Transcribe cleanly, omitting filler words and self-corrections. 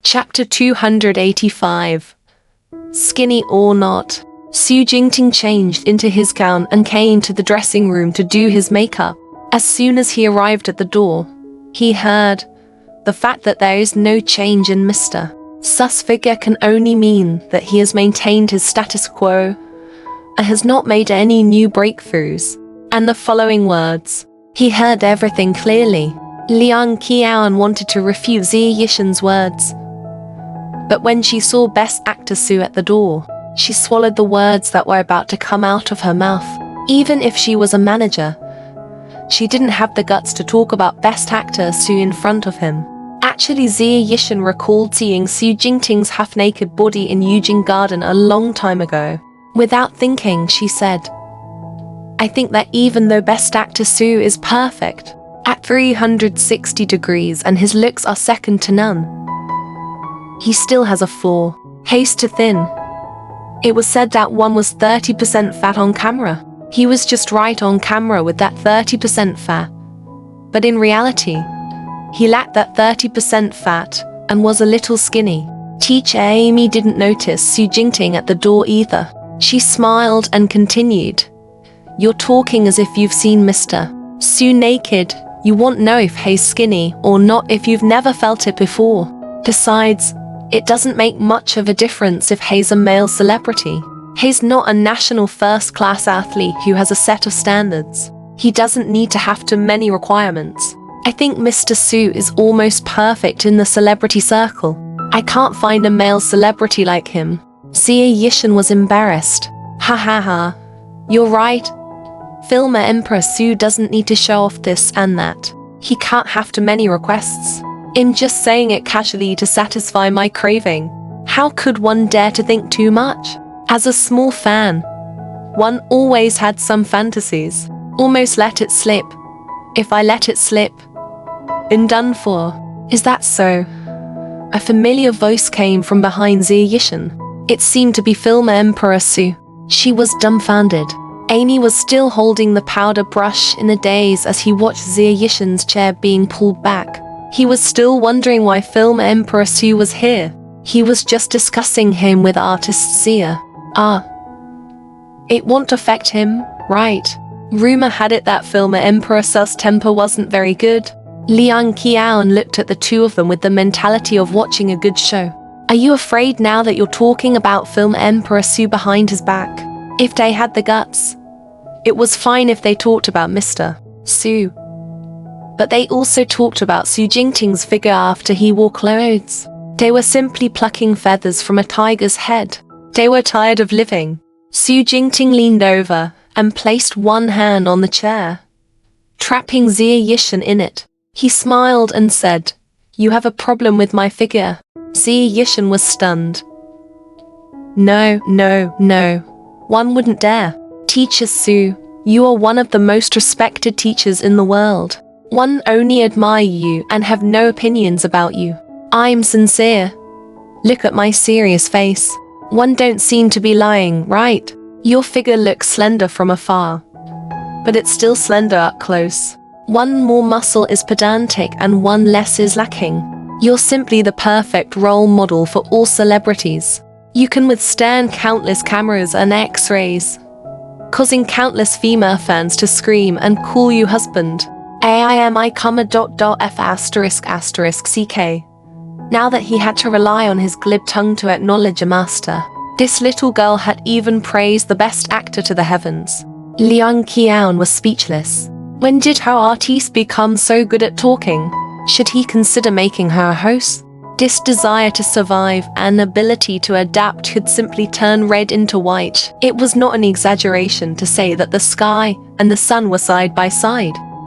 Chapter 285. Skinny or not, Su Jingting changed into his gown and came to the dressing room to do his makeup. As soon as he arrived at the door, he heard, "The fact that there is no change in Mr. Su's figure can only mean that he has maintained his status quo and has not made any new breakthroughs." And the following words. He heard everything clearly. Liang Qian wanted to refute Xie Yishan's words, but when she saw Best Actor Su at the door, she swallowed the words that were about to come out of her mouth. Even if she was a manager, she didn't have the guts to talk about Best Actor Su in front of him. Actually, Xie Yishan recalled seeing Su Jingting's half-naked body in Yujing Garden a long time ago. Without thinking, she said, "I think that even though Best Actor Su is perfect, at 360 degrees and his looks are second to none, he still has a flaw. He's too thin. It was said that one was 30% fat on camera. He was just right on camera with that 30% fat. But in reality, he lacked that 30% fat and was a little skinny." Teacher Amy didn't notice Su Jingting at the door either. She smiled and continued, "You're talking as if you've seen Mr. Su naked. You won't know if he's skinny or not if you've never felt it before. Besides, it doesn't make much of a difference if he's a male celebrity. He's not a national first-class athlete who has a set of standards. He doesn't need to have too many requirements. I think Mr. Su is almost perfect in the celebrity circle. I can't find a male celebrity like him." Xie Yishan was embarrassed. "Ha ha ha. You're right. Filmer Emperor Su doesn't need to show off this and that. He can't have too many requests. I'm just saying it casually to satisfy my craving. How could one dare to think too much? As a small fan, one always had some fantasies. Almost let it slip. If I let it slip, I'm done for." "Is that so?" A familiar voice came from behind Xie Yishan. It seemed to be Filmer Emperor Su. She was dumbfounded. Amy was still holding the powder brush in a daze as he watched Xie Yishan's chair being pulled back. He was still wondering why Filmer Emperor Su was here. He was just discussing him with artist Xia. It won't affect him, right? Rumor had it that Filmer Emperor Su's temper wasn't very good. Liang Qian looked at the two of them with the mentality of watching a good show. "Are you afraid now that you're talking about Filmer Emperor Su behind his back? If they had the guts, it was fine if they talked about Mr. Su. But they also talked about Su Jingting's figure after he wore clothes. They were simply plucking feathers from a tiger's head. They were tired of living." Su Jingting leaned over and placed one hand on the chair, trapping Xie Yishan in it. He smiled and said, "You have a problem with my figure." Xie Yishan was stunned. No, one wouldn't dare. "Teacher Su, you are one of the most respected teachers in the world. One only admire you and have no opinions about you. I'm sincere. Look at my serious face. One don't seem to be lying, right? Your figure looks slender from afar, but it's still slender up close. One more muscle is pedantic and one less is lacking. You're simply the perfect role model for all celebrities. You can withstand countless cameras and x-rays, causing countless female fans to scream and call you husband. AIMI,F***CK. Now that he had to rely on his glib tongue to acknowledge a master, this little girl had even praised the best actor to the heavens. Liang Qian was speechless. When did her artiste become so good at talking? Should he consider making her a host? This desire to survive and ability to adapt could simply turn red into white. It was not an exaggeration to say that the sky and the sun were side by side.